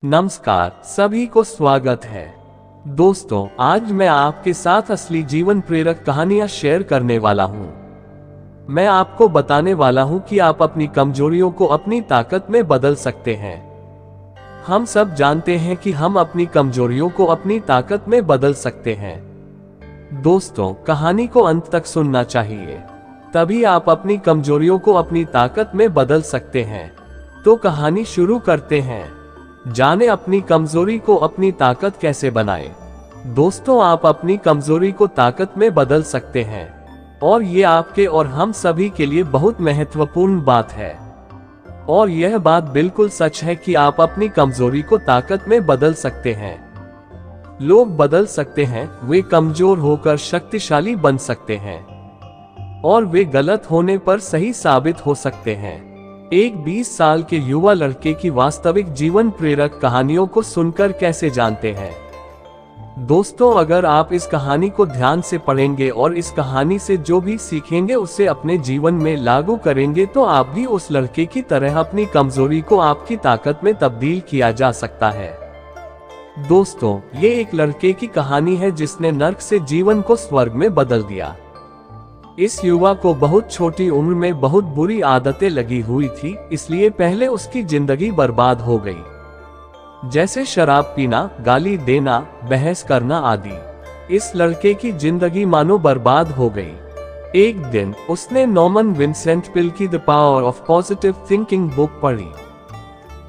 नमस्कार, सभी को स्वागत है। दोस्तों, आज मैं आपके साथ असली जीवन प्रेरक कहानियां शेयर करने वाला हूं। मैं आपको बताने वाला हूं कि आप अपनी कमजोरियों को अपनी ताकत में बदल सकते हैं। हम सब जानते हैं कि हम अपनी कमजोरियों को अपनी ताकत में बदल सकते हैं। दोस्तों, कहानी को अंत तक सुनना चाहिए, तभी आप अपनी कमजोरियों को अपनी ताकत में बदल सकते हैं। तो कहानी शुरू करते हैं। जाने अपनी कमजोरी को अपनी ताकत कैसे बनाएं। दोस्तों, आप अपनी कमजोरी को ताकत में बदल सकते हैं और ये आपके और हम सभी के लिए बहुत महत्वपूर्ण बात है। और यह बात बिल्कुल सच है कि आप अपनी कमजोरी को ताकत में बदल सकते हैं। लोग बदल सकते हैं, वे कमजोर होकर शक्तिशाली बन सकते हैं और वे गलत होने पर सही साबित हो सकते हैं। एक 20 साल के युवा लड़के की वास्तविक जीवन प्रेरक कहानियों को सुनकर कैसे जानते हैं। दोस्तों, अगर आप इस कहानी को ध्यान से पढ़ेंगे और इस कहानी से जो भी सीखेंगे उसे अपने जीवन में लागू करेंगे तो आप भी उस लड़के की तरह अपनी कमजोरी को आपकी ताकत में तब्दील किया जा सकता है। दोस्तों, ये एक लड़के की कहानी है जिसने नर्क से जीवन को स्वर्ग में बदल दिया। इस युवा को बहुत छोटी उम्र में बहुत बुरी आदतें लगी हुई थी, इसलिए पहले उसकी जिंदगी बर्बाद हो गई, जैसे शराब पीना, गाली देना, बहस करना आदि। इस लड़के की जिंदगी मानो बर्बाद हो गई। एक दिन उसने नॉर्मन विंसेंट पेल की the power of positive thinking book पढ़ी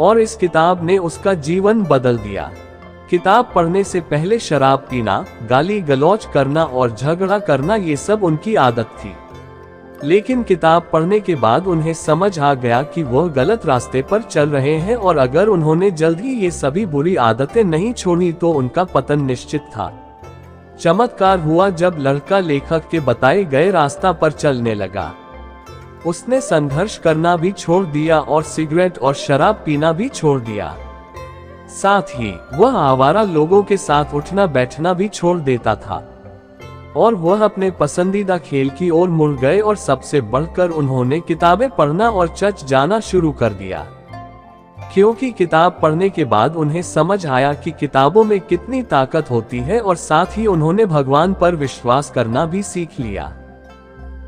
और इस किताब ने उसका जीवन बदल दिया। किताब पढ़ने से पहले शराब पीना, गाली गलौज करना और झगड़ा करना ये सब उनकी आदत थी, लेकिन किताब पढ़ने के बाद उन्हें समझ आ गया कि वह गलत रास्ते पर चल रहे हैं और अगर उन्होंने जल्द ही ये सभी बुरी आदतें नहीं छोड़ी तो उनका पतन निश्चित था। चमत्कार हुआ जब लड़का लेखक के बताए गए रास्ता पर चलने लगा। उसने संघर्ष करना भी छोड़ दिया और सिगरेट और शराब पीना भी छोड़ दिया। साथ ही वह आवारा लोगों के साथ उठना बैठना भी छोड़ देता था और वह अपने पसंदीदा खेल की ओर मुड़ गए और सबसे बढ़कर उन्होंने किताबें पढ़ना और चर्च जाना शुरू कर दिया, क्योंकि किताब पढ़ने के बाद उन्हें समझ आया कि किताबों में कितनी ताकत होती है और साथ ही उन्होंने भगवान पर विश्वास करना भी सीख लिया।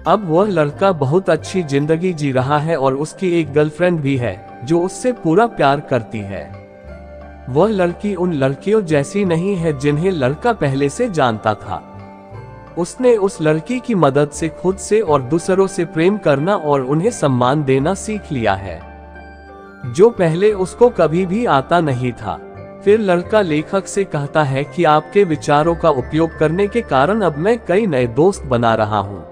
अब वह लड़का बहुत अच्छी जिंदगी जी रहा है और उसकी एक गर्लफ्रेंड भी है जो उससे पूरा प्यार करती है। वह लड़की उन लड़कियों जैसी नहीं है जिन्हें लड़का पहले से जानता था। उसने उस लड़की की मदद से खुद से और दूसरों से प्रेम करना और उन्हें सम्मान देना सीख लिया है, जो पहले उसको कभी भी आता नहीं था। फिर लड़का लेखक से कहता है कि आपके विचारों का उपयोग करने के कारण अब मैं कई नए दोस्त बना रहा हूँ।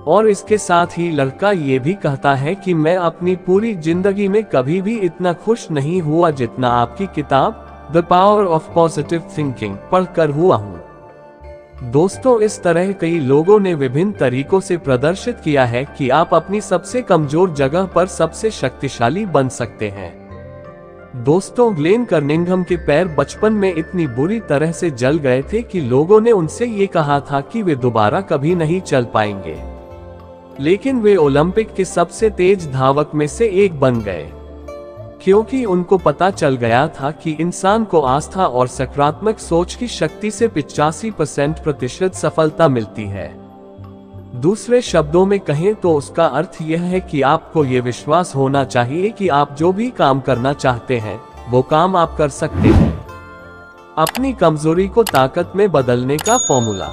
और इसके साथ ही लड़का ये भी कहता है कि मैं अपनी पूरी जिंदगी में कभी भी इतना खुश नहीं हुआ जितना आपकी किताब the power of positive thinking पढ़कर हुआ हूँ। दोस्तों, इस तरह कई लोगों ने विभिन्न तरीकों से प्रदर्शित किया है कि आप अपनी सबसे कमजोर जगह पर सबसे शक्तिशाली बन सकते हैं। दोस्तों, ग्लेन कर्निंघम के पैर बचपन में इतनी बुरी तरह से जल गए थे कि लोगों ने उनसे ये कहा था कि वे दोबारा कभी नहीं चल पाएंगे, लेकिन वे ओलंपिक के सबसे तेज धावक में से एक बन गए, क्योंकि उनको पता चल गया था कि इंसान को आस्था और सकारात्मक सोच की शक्ति से 85% सफलता मिलती है। दूसरे शब्दों में कहें तो उसका अर्थ यह है कि आपको ये विश्वास होना चाहिए कि आप जो भी काम करना चाहते हैं वो काम आप कर सकते हैं। अपनी कमजोरी को ताकत में बदलने का फॉर्मूला।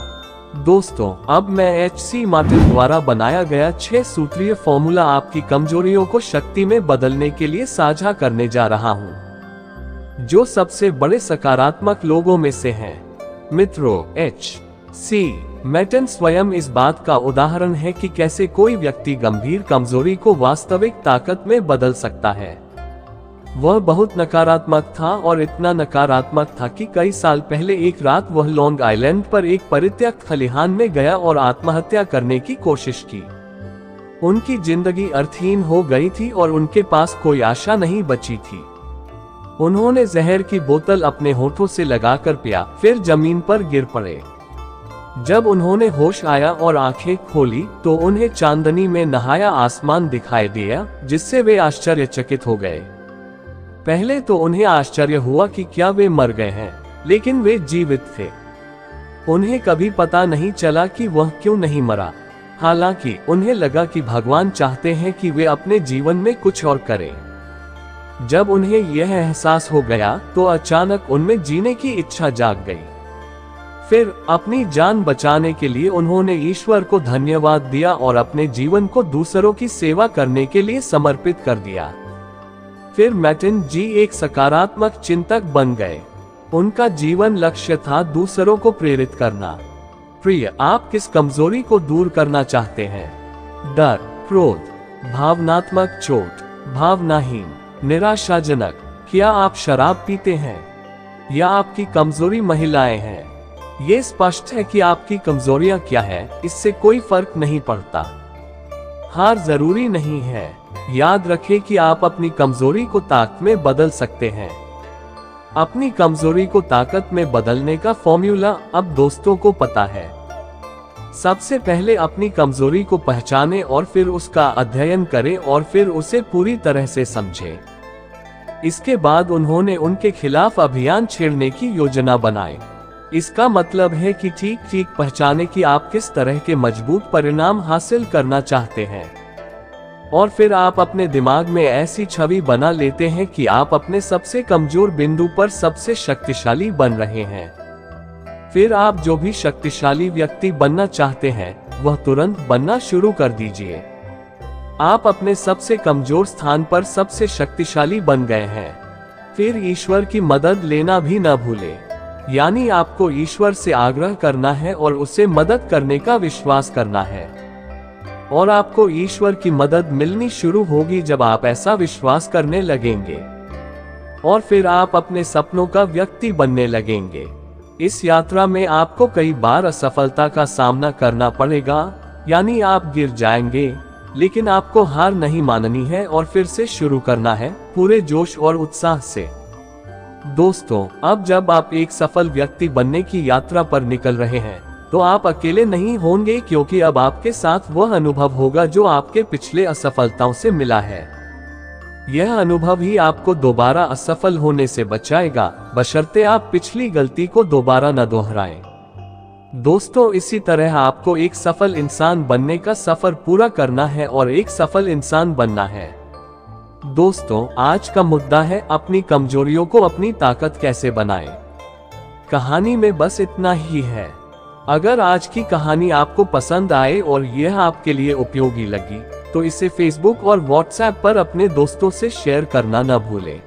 दोस्तों, अब मैं HC मार्टिन द्वारा बनाया गया 6 सूत्रीय फॉर्मूला आपकी कमजोरियों को शक्ति में बदलने के लिए साझा करने जा रहा हूं, जो सबसे बड़े सकारात्मक लोगों में से हैं। मित्रों, HC मार्टिन स्वयं इस बात का उदाहरण है कि कैसे कोई व्यक्ति गंभीर कमजोरी को वास्तविक ताकत में बदल सकता है। वह बहुत नकारात्मक था और इतना नकारात्मक था कि कई साल पहले एक रात वह लॉन्ग आइलैंड पर एक परित्यक्त खलिहान में गया और आत्महत्या करने की कोशिश की। उनकी जिंदगी अर्थहीन हो गई थी और उनके पास कोई आशा नहीं बची थी। उन्होंने जहर की बोतल अपने होठों से लगाकर पिया, फिर जमीन पर गिर पड़े। जब उन्होंने होश आया और आंखें खोली तो उन्हें चांदनी में नहाया आसमान दिखाई दिया, जिससे वे आश्चर्यचकित हो गए। पहले तो उन्हें आश्चर्य हुआ कि क्या वे मर गए हैं, लेकिन वे जीवित थे। उन्हें कभी पता नहीं चला कि वह क्यों नहीं मरा। हालांकि उन्हें लगा कि भगवान चाहते हैं कि वे अपने जीवन में कुछ और करें। जब उन्हें यह एहसास हो गया तो अचानक उनमें जीने की इच्छा जाग गई। फिर अपनी जान बचाने के लिए उन्होंने ईश्वर को धन्यवाद दिया और अपने जीवन को दूसरों की सेवा करने के लिए समर्पित कर दिया। फिर मार्टिन जी एक सकारात्मक चिंतक बन गए। उनका जीवन लक्ष्य था दूसरों को प्रेरित करना। प्रिय, आप किस कमजोरी को दूर करना चाहते हैं? डर, क्रोध, भावनात्मक चोट, भावनाहीन, निराशाजनक? क्या आप शराब पीते हैं या आपकी कमजोरी महिलाएं हैं? ये स्पष्ट है कि आपकी कमजोरियां क्या है, इससे कोई फर्क नहीं पड़ता। हार जरूरी नहीं है। याद रखें कि आप अपनी कमजोरी को ताकत में बदल सकते हैं। अपनी कमजोरी को ताकत में बदलने का फॉर्मूला अब दोस्तों को पता है। सबसे पहले अपनी कमजोरी को पहचानें और फिर उसका अध्ययन करें और फिर उसे पूरी तरह से समझें। इसके बाद उन्होंने उनके खिलाफ अभियान छेड़ने की योजना बनाई। इसका मतलब है कि ठीक ठीक पहचाने कि आप किस तरह के मजबूत परिणाम हासिल करना चाहते हैं, और फिर आप अपने दिमाग में ऐसी छवि बना लेते हैं कि आप अपने सबसे कमजोर बिंदु पर सबसे शक्तिशाली बन रहे हैं। फिर आप जो भी शक्तिशाली व्यक्ति बनना चाहते हैं वह तुरंत बनना शुरू कर दीजिए। आप अपने सबसे कमजोर स्थान पर सबसे शक्तिशाली बन गए हैं। फिर ईश्वर की मदद लेना भी न भूलें। यानी आपको ईश्वर से आग्रह करना है और उसे मदद करने का विश्वास करना है, और आपको ईश्वर की मदद मिलनी शुरू होगी जब आप ऐसा विश्वास करने लगेंगे, और फिर आप अपने सपनों का व्यक्ति बनने लगेंगे। इस यात्रा में आपको कई बार असफलता का सामना करना पड़ेगा, यानी आप गिर जाएंगे, लेकिन आपको हार नहीं माननी है और फिर से शुरू करना है पूरे जोश और उत्साह से। दोस्तों, अब जब आप एक सफल व्यक्ति बनने की यात्रा पर निकल रहे हैं तो आप अकेले नहीं होंगे, क्योंकि अब आपके साथ वह अनुभव होगा जो आपके पिछले असफलताओं से मिला है। यह अनुभव ही आपको दोबारा असफल होने से बचाएगा, बशर्ते आप पिछली गलती को दोबारा न दोहराएं। दोस्तों, इसी तरह आपको एक सफल इंसान बनने का सफर पूरा करना है और एक सफल इंसान बनना है। दोस्तों, आज का मुद्दा है अपनी कमजोरियों को अपनी ताकत कैसे बनाएं। कहानी में बस इतना ही है। अगर आज की कहानी आपको पसंद आए और यह आपके लिए उपयोगी लगी तो इसे फेसबुक और व्हाट्सएप पर अपने दोस्तों से शेयर करना न भूलें।